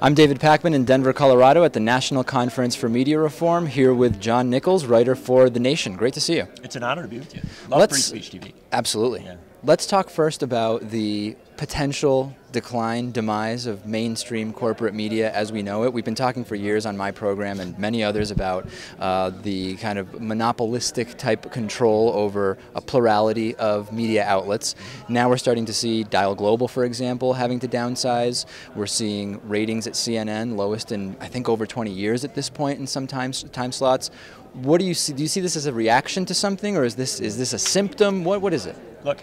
I'm David Pakman in Denver, Colorado at the National Conference for Media Reform, here with John Nichols, writer for The Nation. Great to see you. It's an honor to be with you. Love Free Speech TV. Absolutely. Yeah. Let's talk first about the potential decline, demise of mainstream corporate media as we know it. We've been talking for years on my program and many others about the kind of monopolistic type control over a plurality of media outlets. Now we're starting to see Dial Global, for example, having to downsize. We're seeing ratings at CNN, lowest in I think over 20 years at this point in some time slots. What do you see? Do you see this as a reaction to something, or is this a symptom? What is it? Look,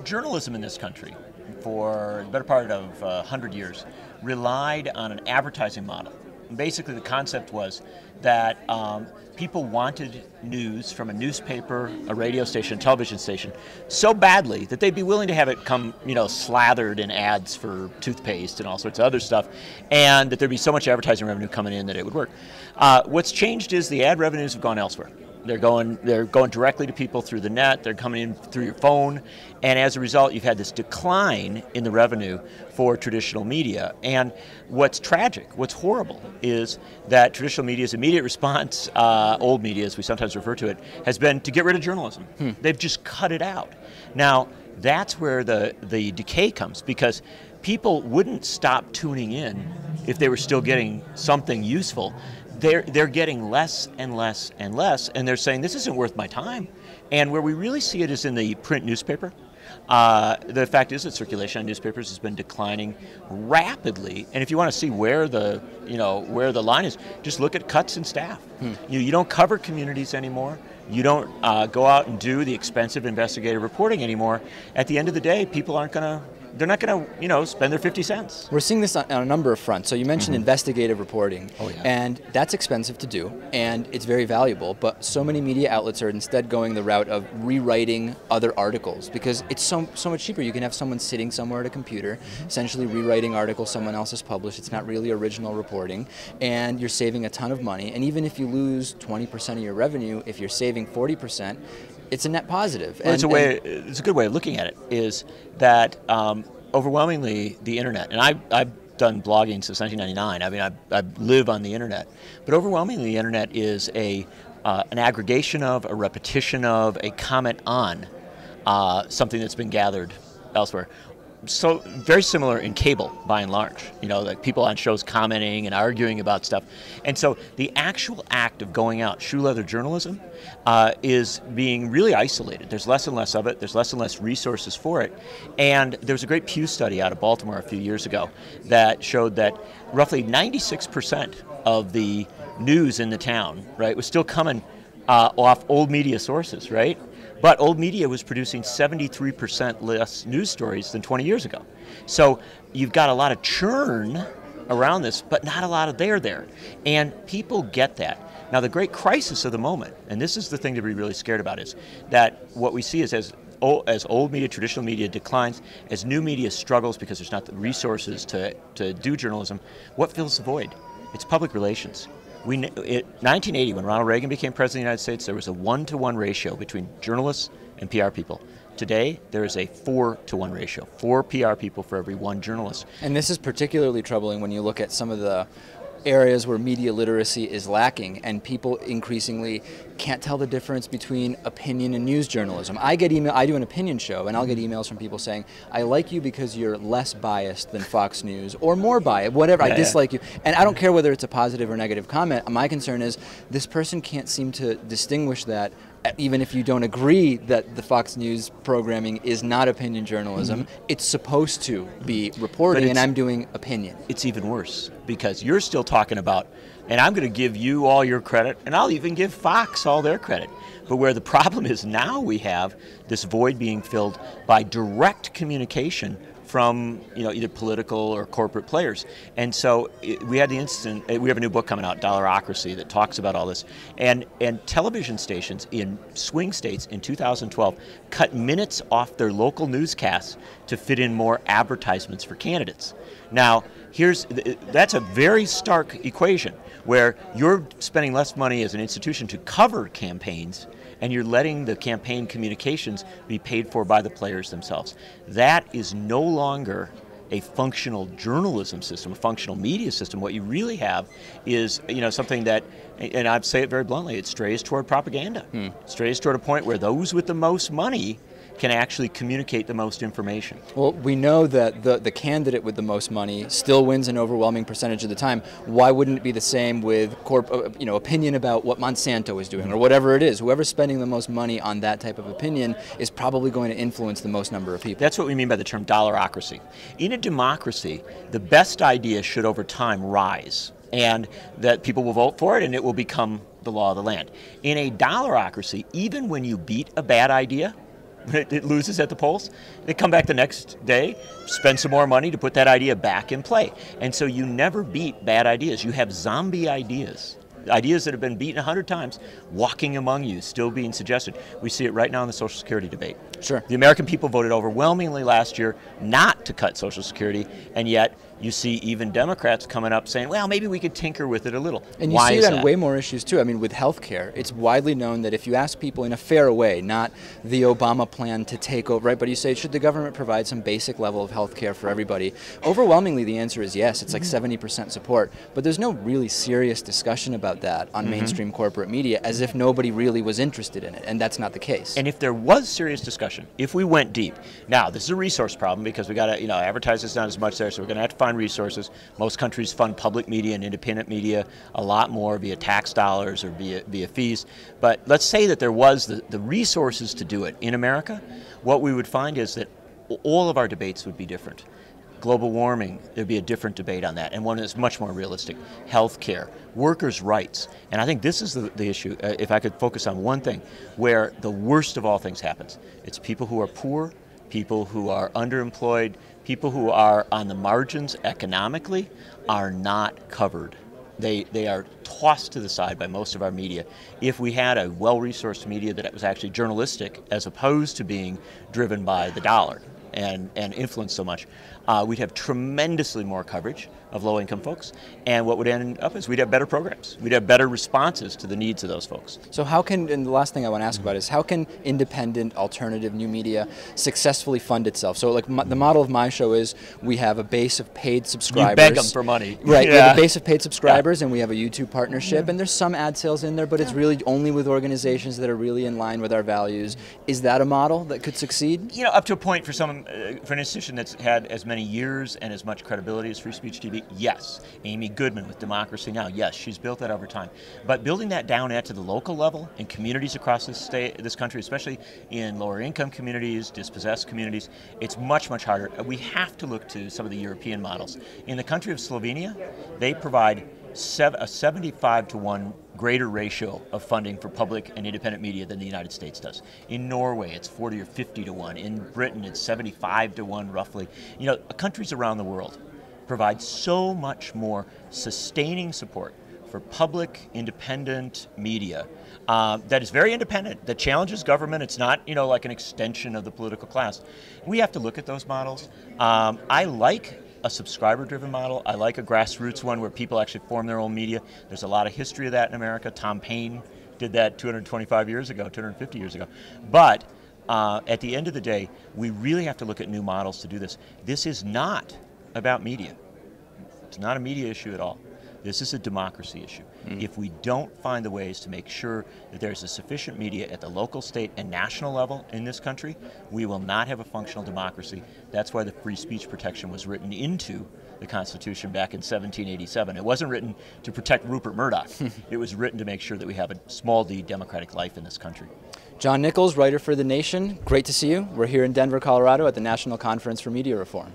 journalism in this country for the better part of 100 years relied on an advertising model. And basically the concept was that people wanted news from a newspaper, a radio station, a television station so badly that they'd be willing to have it come, slathered in ads for toothpaste and all sorts of other stuff, and that there'd be so much advertising revenue coming in that it would work. What's changed is the ad revenues have gone elsewhere. They're going directly to people through the net, they're coming in through your phone, and as a result you've had this decline in the revenue for traditional media. And what's tragic, what's horrible, is that traditional media's immediate response, old media as we sometimes refer to it, has been to get rid of journalism. They've just cut it out. Now that's where the decay comes, because people wouldn't stop tuning in if they were still getting something useful. They're getting less and less and less, and they're saying, this isn't worth my time. And where we really see it is in the print newspaper. The fact is that circulation on newspapers has been declining rapidly, and if you want to see where the line is, just look at cuts in staff. You don't cover communities anymore. You don't go out and do the expensive investigative reporting anymore. At the end of the day, people they're not going to, spend their 50 cents. We're seeing this on a number of fronts. So you mentioned investigative reporting, and that's expensive to do, and it's very valuable, but so many media outlets are instead going the route of rewriting other articles, because it's so much cheaper. You can have someone sitting somewhere at a computer, essentially rewriting articles someone else has published. It's not really original reporting, and you're saving a ton of money. And even if you lose 20% of your revenue, if you're saving 40%, it's a net positive. Well, it's a good way of looking at it, is that overwhelmingly the internet, and I've done blogging since 1999. I mean, I live on the internet, but overwhelmingly the internet is an aggregation of, a repetition of, a comment on something that's been gathered elsewhere. So very similar in cable, by and large. Like people on shows commenting and arguing about stuff. And so the actual act of going out, shoe leather journalism, is being really isolated. There's less and less of it. There's less and less resources for it. And there was a great Pew study out of Baltimore a few years ago that showed that roughly 96% of the news in the town, right, was still coming off old media sources, right? But old media was producing 73% less news stories than 20 years ago. So you've got a lot of churn around this, but not a lot of there. And people get that. Now the great crisis of the moment, and this is the thing to be really scared about, is that what we see is as old media, traditional media declines, as new media struggles because there's not the resources to do journalism, what fills the void? It's public relations. In 1980, when Ronald Reagan became president of the United States, there was a 1-to-1 ratio between journalists and PR people. Today, there is a 4-to-1 ratio, 4 PR people for every 1 journalist. And this is particularly troubling when you look at some of the areas where media literacy is lacking, and people increasingly can't tell the difference between opinion and news journalism. I do an opinion show, and I'll get emails from people saying, I like you because you're less biased than Fox News, or more biased, whatever, I dislike you. And I don't care whether it's a positive or negative comment. My concern is this person can't seem to distinguish that, even if you don't agree that the Fox News programming is not opinion journalism, it's supposed to be reporting, and I'm doing opinion. It's even worse, because you're still talking about, and I'm going to give you all your credit, and I'll even give Fox all their credit. But where the problem is now, we have this void being filled by direct communication from either political or corporate players. And so we had the incident, we have a new book coming out, Dollarocracy, that talks about all this. And television stations in swing states in 2012 cut minutes off their local newscasts to fit in more advertisements for candidates. Now, that's a very stark equation where you're spending less money as an institution to cover campaigns, and you're letting the campaign communications be paid for by the players themselves. That is no longer a functional journalism system, a functional media system. What you really have is, something that, and I'd say it very bluntly, it strays toward propaganda. It strays toward a point where those with the most money can actually communicate the most information. Well, we know that the candidate with the most money still wins an overwhelming percentage of the time. Why wouldn't it be the same with opinion about what Monsanto is doing or whatever it is? Whoever's spending the most money on that type of opinion is probably going to influence the most number of people. That's what we mean by the term dollarocracy. In a democracy, the best idea should over time rise, and that people will vote for it and it will become the law of the land. In a dollarocracy, even when you beat a bad idea, it loses at the polls, they come back the next day, spend some more money to put that idea back in play. And so you never beat bad ideas. You have zombie ideas. Ideas that have been beaten 100 times, walking among you, still being suggested. We see it right now in the Social Security debate. Sure. The American people voted overwhelmingly last year not to cut Social Security, and yet you see even Democrats coming up saying, well, maybe we could tinker with it a little. And you see it on way more issues too. I mean, with healthcare, it's widely known that if you ask people in a fair way, not the Obama plan to take over, right? But you say, should the government provide some basic level of healthcare for everybody? Overwhelmingly, the answer is yes. It's like 70% support. But there's no really serious discussion about that on mainstream corporate media, as if nobody really was interested in it, and that's not the case. And if there was serious discussion, if we went deep, now this is a resource problem because we got to, advertise is not as much there, so we're going to have to find resources. Most countries fund public media and independent media a lot more via tax dollars or via fees. But let's say that there was the resources to do it in America. What we would find is that all of our debates would be different. Global warming, there'd be a different debate on that, and one that's much more realistic. Healthcare, workers' rights, and I think this is the issue, if I could focus on one thing, where the worst of all things happens. It's people who are poor, people who are underemployed, people who are on the margins economically are not covered. They are tossed to the side by most of our media. If we had a well-resourced media that was actually journalistic as opposed to being driven by the dollar and influenced so much, we'd have tremendously more coverage of low-income folks, and what would end up is we'd have better programs. We'd have better responses to the needs of those folks. So how can, and the last thing I want to ask about is, how can independent, alternative new media successfully fund itself? So like the model of my show is we have a base of paid subscribers. You beg them for money. Right, we have a base of paid subscribers, and we have a YouTube partnership, and there's some ad sales in there, but it's really only with organizations that are really in line with our values. Is that a model that could succeed? Up to a point for an institution that's had as many years and as much credibility as Free Speech TV, yes. Amy Goodman with Democracy Now, yes, she's built that over time. But building that down at to the local level in communities across this country, especially in lower income communities, dispossessed communities, it's much, much harder. We have to look to some of the European models. In the country of Slovenia, they provide a 75-to-1 greater ratio of funding for public and independent media than the United States does. In Norway, it's 40 or 50-to-1. In Britain, it's 75-to-1 roughly. Countries around the world provide so much more sustaining support for public, independent media that is very independent, that challenges government. It's not, like an extension of the political class. We have to look at those models. I like a subscriber-driven model. I like a grassroots one where people actually form their own media. There's a lot of history of that in America. Tom Paine did that 225 years ago, 250 years ago. But at the end of the day, we really have to look at new models to do this. This is not about media. It's not a media issue at all. This is a democracy issue. If we don't find the ways to make sure that there's a sufficient media at the local, state, and national level in this country, we will not have a functional democracy. That's why the free speech protection was written into the Constitution back in 1787. It wasn't written to protect Rupert Murdoch. It was written to make sure that we have a small d democratic life in this country. John Nichols, writer for The Nation, great to see you. We're here in Denver, Colorado at the National Conference for Media Reform.